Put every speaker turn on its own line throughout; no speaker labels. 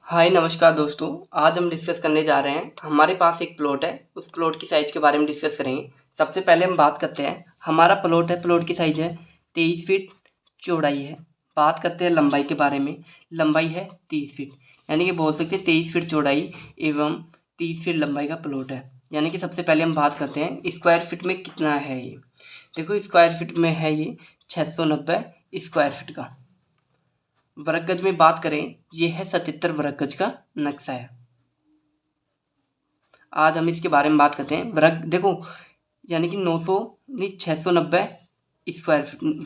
हाय नमस्कार दोस्तों। आज हम डिस्कस करने जा रहे हैं, हमारे पास एक प्लॉट है, उस प्लॉट की साइज़ के बारे में डिस्कस करेंगे। सबसे पहले हम बात करते हैं, हमारा प्लॉट है, प्लॉट की साइज़ है 23 फीट चौड़ाई है। बात करते हैं लंबाई के बारे में, लंबाई है 30 फीट, यानी कि बोल सकते हैं 23 फीट चौड़ाई एवं 30 फीट लंबाई का प्लॉट है। यानी कि सबसे पहले हम बात करते हैं स्क्वायर फीट में कितना है ये। देखो स्क्वायर फीट में है ये 690 स्क्वायर फीट का। वर्ग गज में बात करें, ये है 77 वर्ग गज का नक्शा है। आज हम इसके बारे में बात करते हैं। वर्ग देखो, यानी कि 900 नहीं 690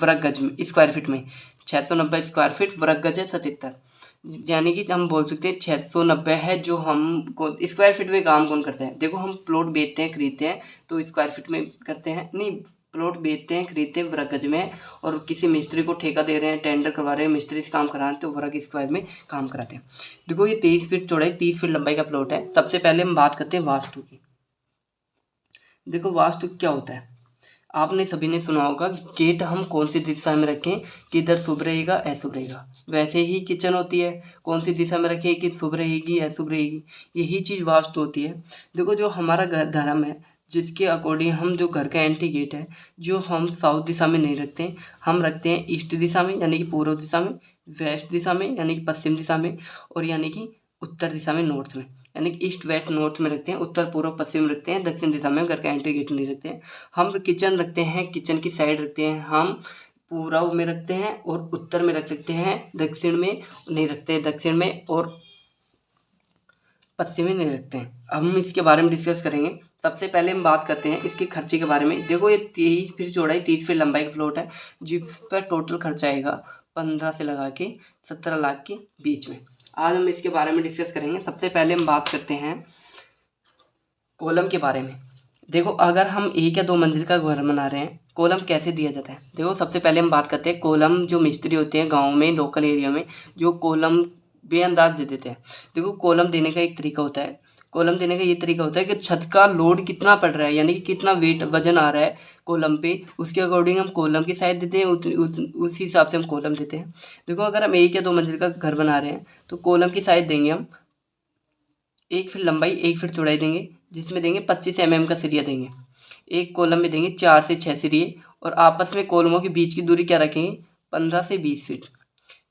वर्ग गज में, स्क्वायर फीट में 690 स्क्वायर फीट, वर्ग गज है 77। यानी कि हम बोल सकते हैं 690 है। जो हम स्क्वायर फीट में काम कौन करते हैं? देखो हम प्लॉट बेचते हैं, खरीदते हैं तो स्क्वायर फीट में करते हैं, नहीं प्लॉट बेचते हैं, खरीदते हैं वर्ग गज में, और किसी मिस्त्री को ठेका दे रहे हैं, टेंडर करवा रहे हैं, मिस्त्री से काम करा रहे हैं तो वर्ग स्क्वायर में काम कराते हैं। देखो ये 23 फीट चौड़ाई 30 फीट लंबाई का प्लॉट है। सबसे पहले हम बात करते हैं वास्तु की। देखो वास्तु क्या होता है, आपने सभी ने सुना होगा गेट हम कौन सी दिशा में रखें कि इधर शुभ रहेगा अशुभ रहेगा। वैसे ही किचन होती है, कौन सी दिशा में रखें कि शुभ रहेगी अशुभ रहेगी, यही चीज़ वास्तु होती है। देखो जो हमारा घर धर्म है, जिसके अकॉर्डिंग हम जो घर का एंट्री गेट है, जो हम साउथ दिशा में नहीं रखते, हम रखते हैं ईस्ट दिशा में यानी कि पूर्व दिशा में, वेस्ट दिशा में यानी कि पश्चिम दिशा में, और यानी कि उत्तर दिशा में नॉर्थ में, यानी कि ईस्ट वेस्ट नॉर्थ में रखते हैं, उत्तर पूर्व पश्चिम में रखते हैं, दक्षिण दिशा में घर का एंट्री गेट नहीं रखते हैं। हम किचन रखते हैं, किचन की साइड रखते हैं, हम पूर्व में रखते हैं और उत्तर में रख सकते हैं, दक्षिण में नहीं रखते हैं, दक्षिण में और पश्चिम में नहीं रखते हैं। हम इसके बारे में डिस्कस करेंगे। सबसे पहले हम बात करते हैं इसके खर्चे के बारे में। देखो ये 23 फीट चौड़ाई 30 फीट लंबाई का प्लॉट है, जिस पर टोटल खर्चा आएगा 15 से लगा के 17 लाख के बीच में। आज हम इसके बारे में डिस्कस करेंगे। सबसे पहले हम बात करते हैं कॉलम के बारे में। देखो अगर हम एक या दो मंजिल का घर बना रहे हैं, कॉलम कैसे दिया जाता है? देखो सबसे पहले हम बात करते हैं कॉलम। जो मिस्त्री होते हैं गांव में, लोकल एरिया में, जो कॉलम बेअंदाज दे देते हैं। देखो कॉलम देने का एक तरीका होता है, कॉलम देने का ये तरीका होता है कि छत का लोड कितना पड़ रहा है, यानी कि कितना वेट वजन आ रहा है कॉलम पे, उसके अकॉर्डिंग हम कॉलम की साइज देते हैं, उसी हिसाब से हम कॉलम देते हैं। देखो अगर हम एक या दो मंजिल का घर बना रहे हैं तो कॉलम की साइज देंगे हम 1 फीट लंबाई 1 फीट चौड़ाई देंगे, जिसमें देंगे 25 mm का सरिया देंगे। एक कॉलम में देंगे 4 से 6 सरिये, और आपस में कॉलमों के बीच की दूरी क्या रखेंगे? 15 से 20 फीट।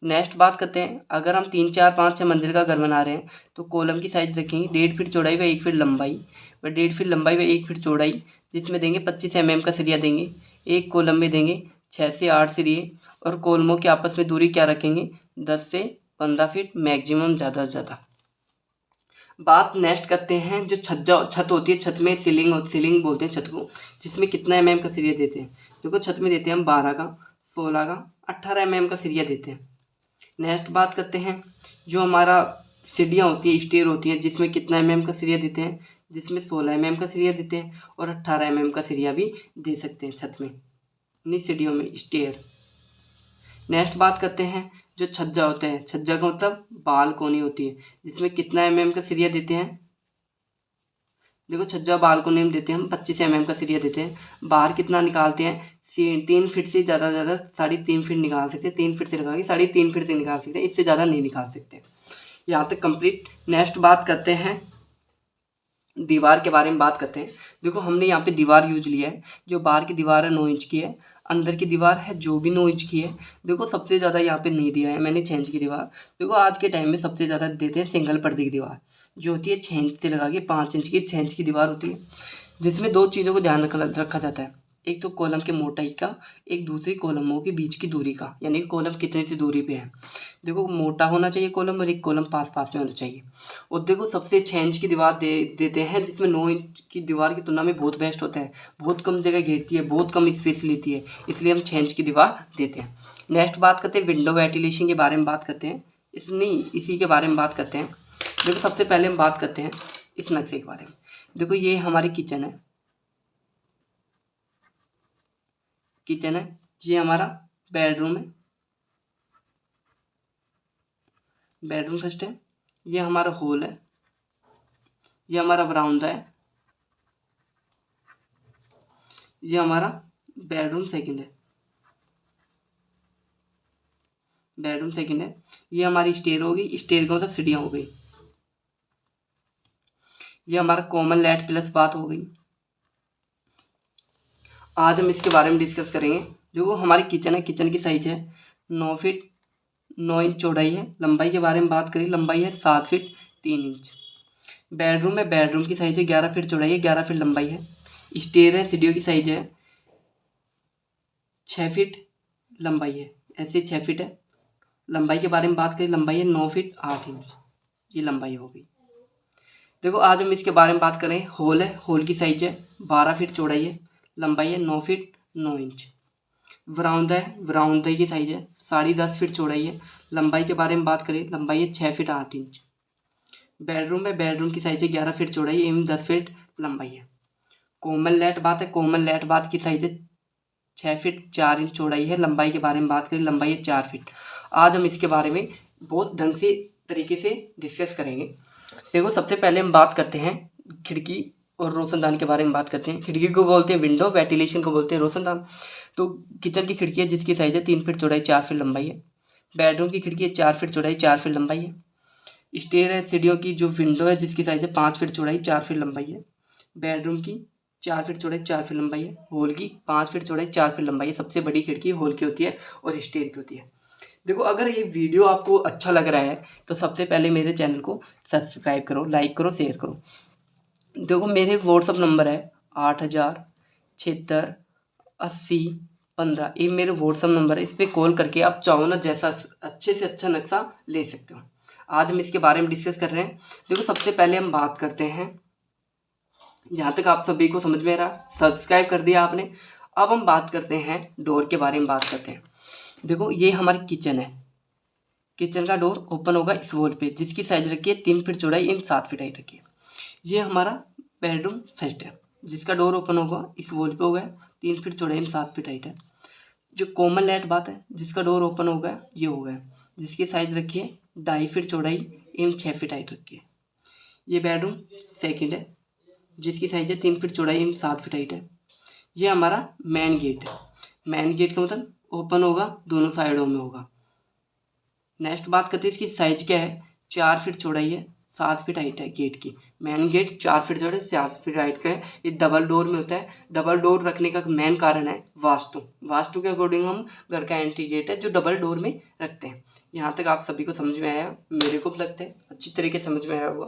नेक्स्ट बात करते हैं, अगर हम 3 4 5 6 मंजिल का घर बना रहे हैं तो कॉलम की साइज रखेंगे 1.5 फीट चौड़ाई व 1 फीट लंबाई, व 1.5 फीट लंबाई व 1 फीट चौड़ाई, जिसमें देंगे 25 mm का सरिया देंगे। एक कॉलम में देंगे 6 से 8 सरिये, और कॉलमों के आपस में दूरी क्या रखेंगे? 10 से 15 फीट मैक्सिमम, ज़्यादा से ज़्यादा। बात नेक्स्ट करते हैं, जो छत होती है, छत में सीलिंग बोलते हैं छत को, जिसमें कितना mm का सरिया देते हैं? देखो छत में देते हैं हम 12 का, 16 का, 18 mm का सरिया देते हैं। नेक्स्ट बात करते हैं, जो हमारा सीढ़ियाँ होती है, स्टेयर होती है, जिसमें कितना mm का सरिया देते हैं? जिसमें 16 mm का सरिया देते हैं, और 18 mm का सरिया भी दे सकते हैं छत में, नहीं सीढ़ियों में, स्टेयर। नेक्स्ट बात करते हैं, जो छज्जा होता है, छज्जा का मतलब बालकोनी होती है, जिसमें कितना mm का सरिया देते हैं? देखो छज्जा बालकोनी में देते हैं हम 25 mm का सरिया देते हैं। बाहर कितना निकालते हैं? 3 फीट से ज़्यादा 3.5 फीट निकाल सकते हैं, 3 फीट से लगा के 3.5 फीट तक निकाल सकते हैं, इससे ज़्यादा नहीं निकाल सकते। यहाँ तक कंप्लीट। नेक्स्ट बात करते हैं दीवार के बारे में बात करते हैं। देखो हमने यहाँ पे दीवार यूज लिया है, जो बाहर की दीवार है 9 इंच की है, अंदर की दीवार है जो भी 9 इंच की है। देखो सबसे ज़्यादा यहाँ पे नहीं दिया है मैंने 6 इंच की दीवार। देखो आज के टाइम में सबसे ज़्यादा देते हैं सिंगल पर्दे की दीवार, जो होती है 6 इंच से लगा के 5 इंच की, 6 इंच की दीवार होती है, जिसमें दो चीज़ों को ध्यान रखा जाता है। एक तो कॉलम के मोटाई का, एक दूसरी कॉलमों के बीच की दूरी का, यानी कि कॉलम कितने सी दूरी पे है। देखो मोटा होना चाहिए कॉलम, और एक कॉलम पास पास में होना चाहिए। और देखो सबसे 6 इंच की दीवार देते हैं, जिसमें 9 इंच की दीवार की तुलना में बहुत बेस्ट होता है, बहुत कम जगह घेरती है, बहुत कम स्पेस लेती है, इसलिए हम 6 इंच की दीवार देते हैं। नेक्स्ट बात करते हैं विंडो वेंटिलेशन के बारे में बात करते हैं, इसी के बारे में बात करते हैं। देखो सबसे पहले हम बात करते हैं इस नक्शे के बारे में। देखो ये हमारी किचन है, ये हमारा बेडरूम है, बेडरूम फर्स्ट है, ये हमारा हॉल है, ये हमारा बरामदा है, ये हमारा बेडरूम सेकंड है, ये हमारी स्टेयर होगी, स्टेयर का मतलब सीढ़ियाँ हो गई, ये हमारा कॉमन लैट प्लस बाथ हो गई। आज हम इसके बारे में डिस्कस करेंगे। देखो हमारी किचन है, किचन की साइज है 9 फीट 9 इंच चौड़ाई है। लंबाई के बारे में बात करें, लंबाई है 7 फीट 3 इंच। बेडरूम है, बेडरूम की साइज है 11 फीट चौड़ाई है, 11 फीट लंबाई है। स्टेयर है, सीढ़ियों की साइज है 6 फीट लंबाई है, ऐसे 6 फीट है। लंबाई के बारे में बात करें, लंबाई है 9 फीट 8 इंच, ये लंबाई हो गई। देखो आज हम इसके बारे में बात करें, हॉल है, हॉल की साइज है 12 फीट चौड़ाई है, लंबाई है 9 फीट 9 इंच। वरामदा है, वरामदे की साइज है 10.5 फीट चौड़ाई है। लंबाई के बारे में बात करें, लंबाई है 6 फीट 8 इंच। बेडरूम है, बेडरूम की साइज है 11 फीट चौड़ाई एवं 10 फीट लंबाई है। कॉमन लैट बात है, कॉमन लैट बात की साइज है 6 फीट 4 इंच चौड़ाई है। लंबाई के बारे में बात करें, लंबाई है 4 फीट। आज हम इसके बारे में बहुत ढंग से तरीके से डिस्कस करेंगे। देखो सबसे पहले हम बात करते हैं खिड़की और रोशनदान के बारे में बात करते हैं। खिड़की को बोलते हैं विंडो, वेंटिलेशन को बोलते हैं रोशनदान। तो किचन की खिड़की है जिसकी साइज है 3 फीट चौड़ाई 4 फीट लंबाई है। बेडरूम की खिड़की है 4 फीट चौड़ाई 4 फीट लंबाई है। स्टेयर है, सीढ़ियों की जो विंडो है जिसकी साइज है 5 फीट चौड़ाई 4 फीट लंबाई है। बेडरूम की 4 फीट चौड़ाई 4 फीट लंबाई है। हॉल की 5 फीट चौड़ाई 4 फीट लंबाई है। सबसे बड़ी खिड़की हॉल की होती है और स्टेयर की होती है। देखो अगर ये वीडियो आपको अच्छा लग रहा है तो सबसे पहले मेरे चैनल को सब्सक्राइब करो, लाइक करो, शेयर करो। देखो मेरे व्हाट्सअप नंबर है 80768015, ये मेरे व्हाट्सअप नंबर है। इस पर कॉल करके आप चाहो ना जैसा अच्छे से अच्छा नक्शा ले सकते हो। आज हम इसके बारे में डिस्कस कर रहे हैं। देखो सबसे पहले हम बात करते हैं, यहाँ तक आप सभी को समझ में आ रहा, सब्सक्राइब कर दिया आपने। अब हम बात करते हैं डोर के बारे में बात करते हैं। देखो ये हमारी किचन है, किचन का डोर ओपन होगा इस वॉल पे जिसकी साइज रखी है 3 फीट चौड़ाई एवं 7 फीट हाइट रखी है। ये हमारा बेडरूम फर्स्ट है जिसका डोर ओपन होगा इस वॉल पे होगा 3 फीट चौड़ाई एवं 7 फीट हाइट है। जो कॉमन लैट बात है जिसका डोर ओपन होगा ये होगा जिसकी साइज रखी है 2.5 फीट चौड़ाई एवं 6 फीट हाइट रखी है। ये बेडरूम सेकेंड है जिसकी साइज है 3 फीट चौड़ाई एवं 7 फीट हाइट है। ये हमारा मेन गेट है, मेन गेट का मतलब ओपन होगा दोनों साइडों में होगा। नेक्स्ट बात करते हैं इसकी साइज क्या है, 4 फीट चौड़ाई है 7 फीट हाइट है गेट की। मेन गेट 4 फीट चौड़ाई 7 फीट हाइट का है। ये डबल डोर में होता है। डबल डोर रखने का मेन कारण है वास्तु, वास्तु के अकॉर्डिंग हम घर का एंट्री गेट है जो डबल डोर में रखते हैं। यहाँ तक आप सभी को समझ में आया, मेरे को भी लगता है अच्छी तरीके से समझ में आया होगा।